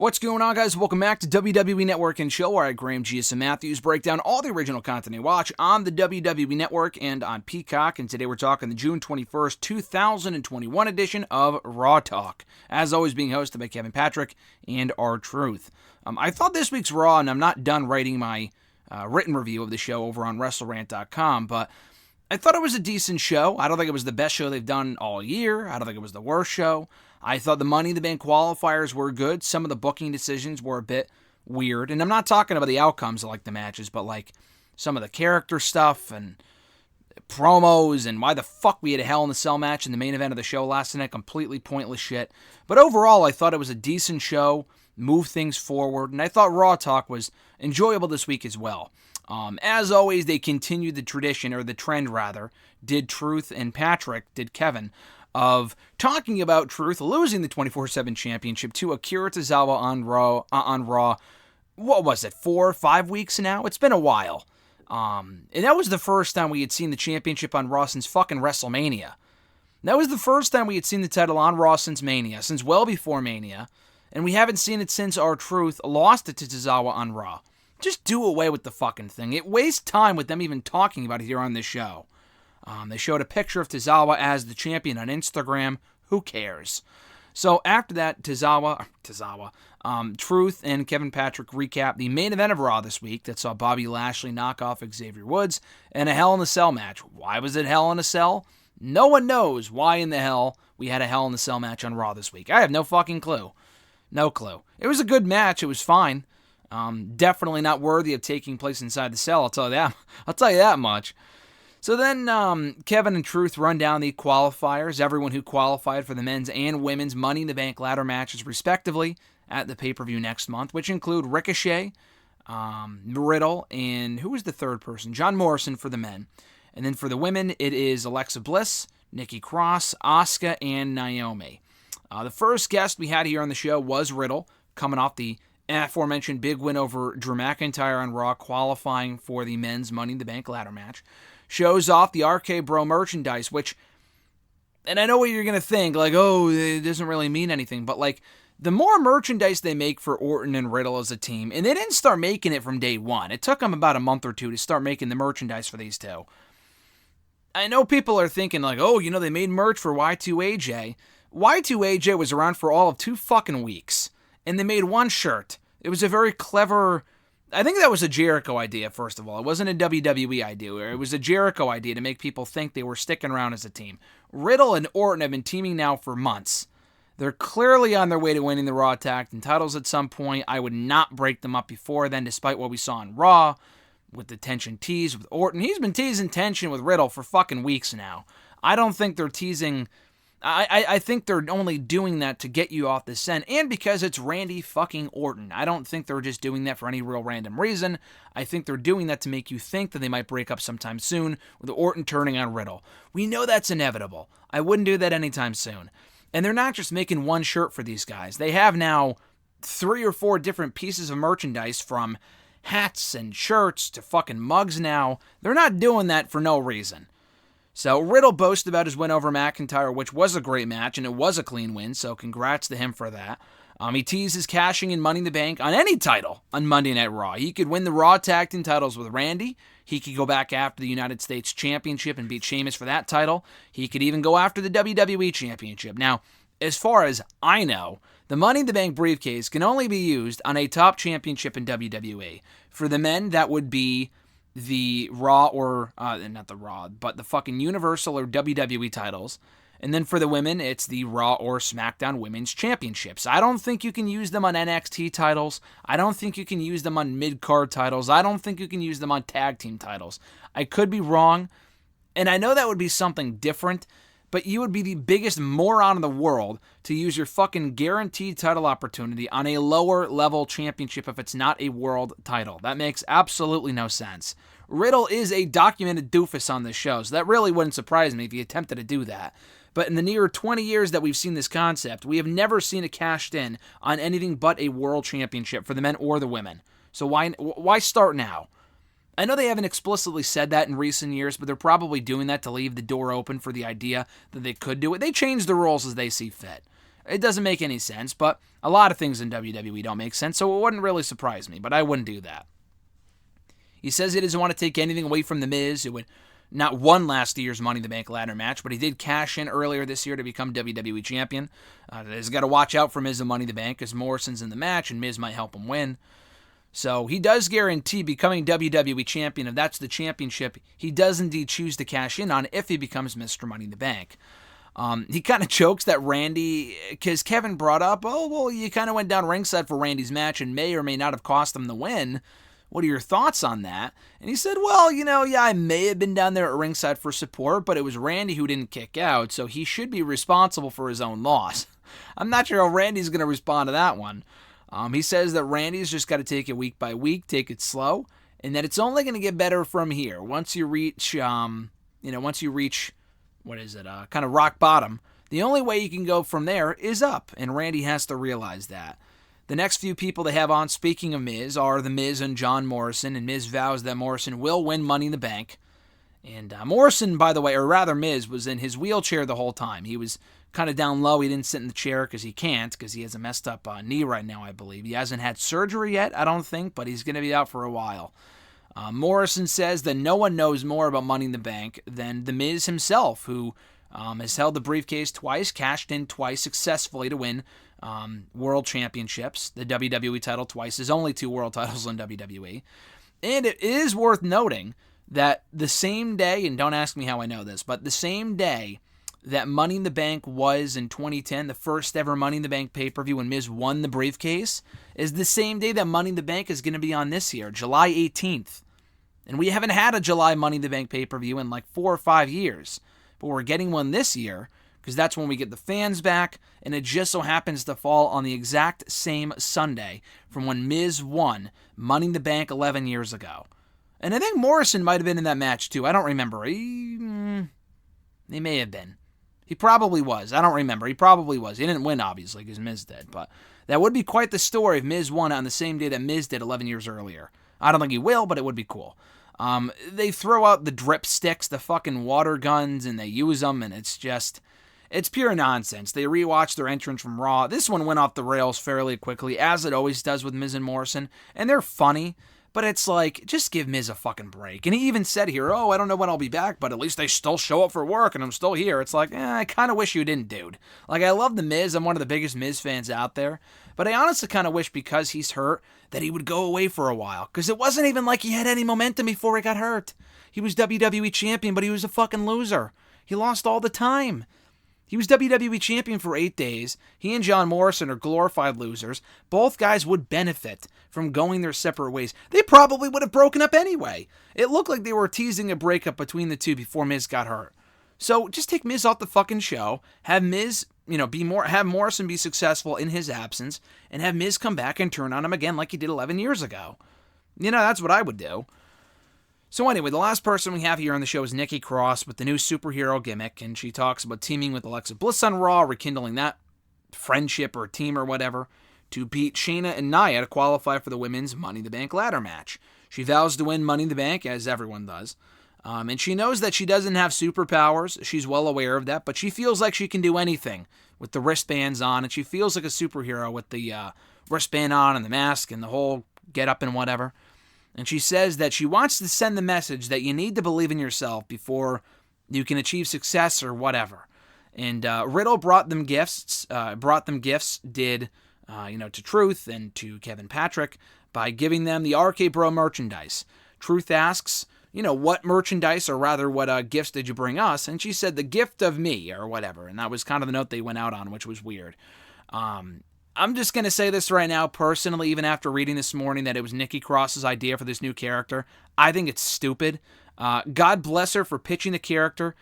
What's going on, guys? Welcome back to WWE Network and Show, where I, Graham G.S. Matthews, break down all the original content I watch on the WWE Network and on Peacock. And today we're talking the June 21st, 2021 edition of Raw Talk. As always, being hosted by Kevin Patrick and R-Truth. I thought this week's Raw, and I'm not done writing my written review of the show over on WrestleRant.com, but I thought it was a decent show. I don't think it was the best show they've done all year. I don't think it was the worst show. I thought the Money in the Bank qualifiers were good. Some of the booking decisions were a bit weird. And I'm not talking about the outcomes of like the matches, but like some of the character stuff and promos and why the fuck we had a Hell in a Cell match in the main event of the show last night. Completely pointless shit. But overall, I thought it was a decent show, moved things forward, and I thought Raw Talk was enjoyable this week as well. As always, they continued the tradition, or the trend rather, did Truth and Patrick, did Kevin, of talking about Truth losing the 24/7 championship to Akira Tozawa on Raw. What was it, 4 or 5 weeks now? It's been a while. And that was the first time we had seen the championship on Raw since fucking WrestleMania. That was the first time we had seen the title on Raw since Mania, since well before Mania. And we haven't seen it since R-Truth lost it to Tozawa on Raw. Just do away with the fucking thing. It wastes time with them even talking about it here on this show. They showed a picture of Tozawa as the champion on Instagram. Who cares? So after that, Truth and Kevin Patrick recap the main event of Raw this week that saw Bobby Lashley knock off Xavier Woods in a Hell in a Cell match. Why was it Hell in a Cell? No one knows why in the hell we had a Hell in a Cell match on Raw this week. I have no fucking clue. No clue. It was a good match. It was fine. Definitely not worthy of taking place inside the cell. I'll tell you that much. So then Kevin and Truth run down the qualifiers, everyone who qualified for the men's and women's Money in the Bank ladder matches respectively at the pay-per-view next month, which include Ricochet, Riddle, and who was the third person? John Morrison for the men. And then for the women, it is Alexa Bliss, Nikki Cross, Asuka, and Naomi. The first guest we had here on the show was Riddle, coming off the aforementioned big win over Drew McIntyre on Raw, qualifying for the men's Money in the Bank ladder match. Shows off the RK Bro merchandise, which, and I know what you're going to think, like, oh, it doesn't really mean anything, but like, the more merchandise they make for Orton and Riddle as a team, and they didn't start making it from day one. It took them about a month or two to start making the merchandise for these two. I know people are thinking like, oh, they made merch for Y2AJ. Y2AJ was around for all of 2 fucking weeks, and they made one shirt. It was a very clever, I think that was a Jericho idea, first of all. It wasn't a WWE idea. It was a Jericho idea to make people think they were sticking around as a team. Riddle and Orton have been teaming now for months. They're clearly on their way to winning the Raw Tag Team titles at some point. I would not break them up before then, despite what we saw in Raw with the tension tease with Orton. He's been teasing tension with Riddle for fucking weeks now. I don't think they're teasing. I think they're only doing that to get you off the scent, and because it's Randy fucking Orton. I don't think they're just doing that for any real random reason. I think they're doing that to make you think that they might break up sometime soon with Orton turning on Riddle. We know that's inevitable. I wouldn't do that anytime soon. And they're not just making one shirt for these guys. They have now 3 or 4 different pieces of merchandise, from hats and shirts to fucking mugs now. They're not doing that for no reason. So Riddle boasted about his win over McIntyre, which was a great match, and it was a clean win, so congrats to him for that. He teased his cashing in Money in the Bank on any title on Monday Night Raw. He could win the Raw Tag Team titles with Randy. He could go back after the United States Championship and beat Sheamus for that title. He could even go after the WWE Championship. Now, as far as I know, the Money in the Bank briefcase can only be used on a top championship in WWE. For the men, that would be the Raw or, not the Raw, but the fucking Universal or WWE titles. And then for the women, it's the Raw or SmackDown Women's Championships. I don't think you can use them on NXT titles. I don't think you can use them on mid-card titles. I don't think you can use them on tag team titles. I could be wrong, and I know that would be something different, but you would be the biggest moron in the world to use your fucking guaranteed title opportunity on a lower level championship if it's not a world title. That makes absolutely no sense. Riddle is a documented doofus on this show, so that really wouldn't surprise me if he attempted to do that. But in the near 20 years that we've seen this concept, we have never seen it cashed in on anything but a world championship for the men or the women. So why start now? I know they haven't explicitly said that in recent years, but they're probably doing that to leave the door open for the idea that they could do it. They change the rules as they see fit. It doesn't make any sense, but a lot of things in WWE don't make sense, so it wouldn't really surprise me, but I wouldn't do that. He says he doesn't want to take anything away from The Miz, who not won last year's Money in the Bank ladder match, but he did cash in earlier this year to become WWE Champion. He's got to watch out for Miz and Money in the Bank because Morrison's in the match and Miz might help him win. So he does guarantee becoming WWE Champion. If that's the championship, he does indeed choose to cash in on if he becomes Mr. Money in the Bank. He kind of jokes that Randy, because Kevin brought up, you kind of went down ringside for Randy's match and may or may not have cost him the win. What are your thoughts on that? And he said, I may have been down there at ringside for support, but it was Randy who didn't kick out, so he should be responsible for his own loss. I'm not sure how Randy's going to respond to that one. He says that Randy's just got to take it week by week, take it slow, and that it's only going to get better from here. Once you reach, kind of rock bottom, the only way you can go from there is up, and Randy has to realize that. The next few people they have on, speaking of Miz, are The Miz and John Morrison, and Miz vows that Morrison will win Money in the Bank. And Morrison, by the way, or rather Miz, was in his wheelchair the whole time. He was kind of down low. He didn't sit in the chair because he can't, because he has a messed up knee right now, I believe. He hasn't had surgery yet, I don't think, but he's going to be out for a while. Morrison says that no one knows more about Money in the Bank than The Miz himself, who has held the briefcase twice, cashed in twice successfully to win world championships, the WWE title twice. There's only 2 world titles in WWE. And it is worth noting that the same day, and don't ask me how I know this, but the same day that Money in the Bank was in 2010, the first ever Money in the Bank pay-per-view when Miz won the briefcase, is the same day that Money in the Bank is going to be on this year, July 18th. And we haven't had a July Money in the Bank pay-per-view in like 4 or 5 years. But we're getting one this year because that's when we get the fans back, and it just so happens to fall on the exact same Sunday from when Miz won Money in the Bank 11 years ago. And I think Morrison might have been in that match too. I don't remember. He may have been. He probably was. I don't remember. He probably was. He didn't win, obviously, because Miz did. But that would be quite the story if Miz won on the same day that Miz did 11 years earlier. I don't think he will, but it would be cool. They throw out the drip sticks, the fucking water guns, and they use them, and it's pure nonsense. They rewatched their entrance from Raw. This one went off the rails fairly quickly, as it always does with Miz and Morrison, and they're funny, but it's like, just give Miz a fucking break. And he even said here, I don't know when I'll be back, but at least they still show up for work, and I'm still here. It's like, I kind of wish you didn't, dude. Like, I love the Miz. I'm one of the biggest Miz fans out there, but I honestly kind of wish, because he's hurt, that he would go away for a while, because it wasn't even like he had any momentum before he got hurt. He was WWE Champion, but he was a fucking loser. He lost all the time. He was WWE Champion for 8 days. He and John Morrison are glorified losers. Both guys would benefit from going their separate ways. They probably would have broken up anyway. It looked like they were teasing a breakup between the two before Miz got hurt. So just take Miz off the fucking show, have Miz, have Morrison be successful in his absence, and have Miz come back and turn on him again like he did 11 years ago. That's what I would do. So anyway, the last person we have here on the show is Nikki Cross with the new superhero gimmick, and she talks about teaming with Alexa Bliss on Raw, rekindling that friendship or team or whatever, to beat Shayna and Nia to qualify for the women's Money in the Bank ladder match. She vows to win Money in the Bank, as everyone does. And she knows that she doesn't have superpowers. She's well aware of that, but she feels like she can do anything with the wristbands on, and she feels like a superhero with the wristband on and the mask and the whole get up and whatever. And she says that she wants to send the message that you need to believe in yourself before you can achieve success or whatever. And Riddle brought them gifts, to Truth and to Kevin Patrick by giving them the RK Bro merchandise. Truth asks, what merchandise, or rather what gifts did you bring us? And she said, the gift of me, or whatever. And that was kind of the note they went out on, which was weird. I'm just going to say this right now, personally, even after reading this morning that it was Nikki Cross's idea for this new character. I think it's stupid. God bless her for pitching the character,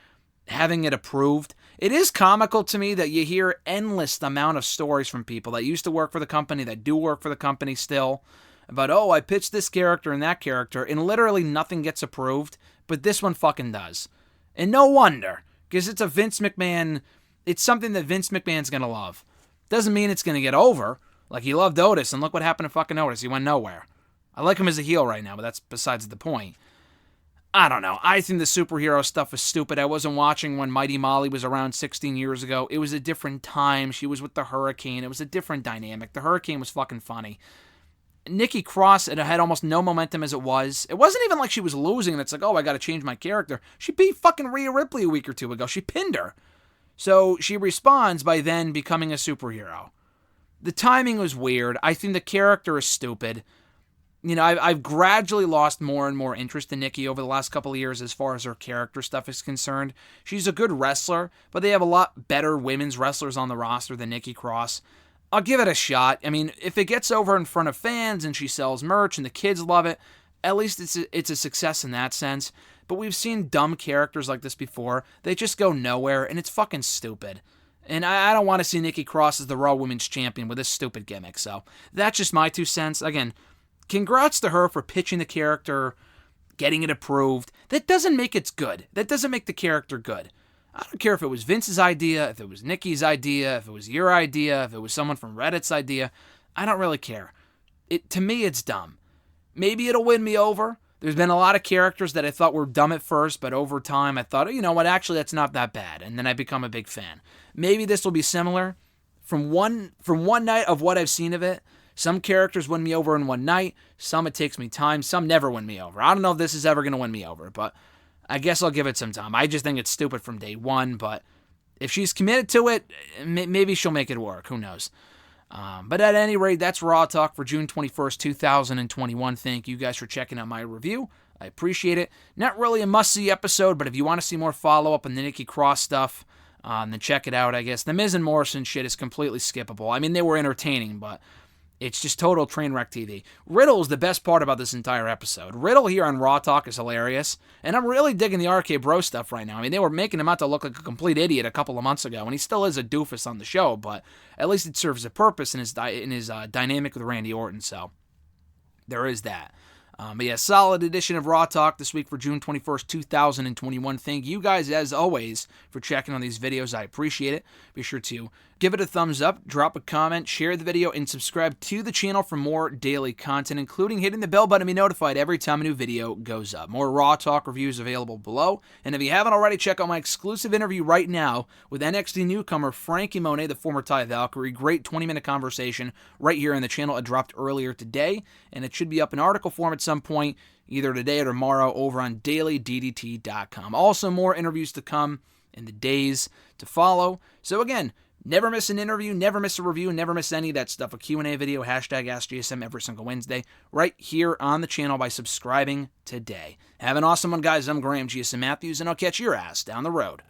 having it approved. It is comical to me that you hear endless amount of stories from people that used to work for the company, that do work for the company still, about, I pitched this character and that character, and literally nothing gets approved, but this one fucking does. And no wonder, because it's it's something that Vince McMahon's going to love. Doesn't mean it's going to get over. Like, he loved Otis, and look what happened to fucking Otis. He went nowhere. I like him as a heel right now, but that's besides the point. I don't know. I think the superhero stuff is stupid. I wasn't watching when Mighty Molly was around 16 years ago. It was a different time. She was with the Hurricane. It was a different dynamic. The Hurricane was fucking funny. Nikki Cross, it had almost no momentum as it was. It wasn't even like she was losing and it's like, oh, I got to change my character. She beat fucking Rhea Ripley a week or two ago. She pinned her. So she responds by then becoming a superhero. The timing was weird. I think the character is stupid. You know, I've gradually lost more and more interest in Nikki over the last couple of years as far as her character stuff is concerned. She's a good wrestler, but they have a lot better women's wrestlers on the roster than Nikki Cross. I'll give it a shot. I mean, if it gets over in front of fans and she sells merch and the kids love it, at least it's a success in that sense. But we've seen dumb characters like this before. They just go nowhere, and it's fucking stupid. And I don't want to see Nikki Cross as the Raw Women's Champion with this stupid gimmick. So that's just my 2 cents. Again, congrats to her for pitching the character, getting it approved. That doesn't make it good. That doesn't make the character good. I don't care if it was Vince's idea, if it was Nikki's idea, if it was your idea, if it was someone from Reddit's idea. I don't really care. To me, it's dumb. Maybe it'll win me over. There's been a lot of characters that I thought were dumb at first, but over time I thought, you know what, actually that's not that bad. And then I become a big fan. Maybe this will be similar. From one night of what I've seen of it, some characters win me over in one night. Some it takes me time. Some never win me over. I don't know if this is ever going to win me over, but I guess I'll give it some time. I just think it's stupid from day one, but if she's committed to it, maybe she'll make it work. Who knows? But at any rate, that's Raw Talk for June 21st, 2021. Thank you guys for checking out my review. I appreciate it. Not really a must-see episode, but if you want to see more follow-up on the Nikki Cross stuff, then check it out, I guess. The Miz and Morrison shit is completely skippable. I mean, they were entertaining, but it's just total train wreck TV. Riddle is the best part about this entire episode. Riddle here on Raw Talk is hilarious, and I'm really digging the RK Bro stuff right now. I mean, they were making him out to look like a complete idiot a couple of months ago, and he still is a doofus on the show, but at least it serves a purpose in his dynamic with Randy Orton, so there is that. But yeah, solid edition of Raw Talk this week for June 21st, 2021. Thank you guys, as always, for checking on these videos. I appreciate it. Be sure to give it a thumbs up, drop a comment, share the video, and subscribe to the channel for more daily content, including hitting the bell button to be notified every time a new video goes up. More Raw Talk reviews available below. And if you haven't already, check out my exclusive interview right now with NXT newcomer Frankie Monet, the former Ty Valkyrie. Great 20-minute conversation right here on the channel. It dropped earlier today, and it should be up in article form at some point, either today or tomorrow, over on dailyddt.com. Also, more interviews to come in the days to follow. So again, never miss an interview, never miss a review, never miss any of that stuff. A Q&A video, hashtag AskGSM every single Wednesday, right here on the channel by subscribing today. Have an awesome one, guys. I'm Graham GSM Matthews, and I'll catch your ass down the road.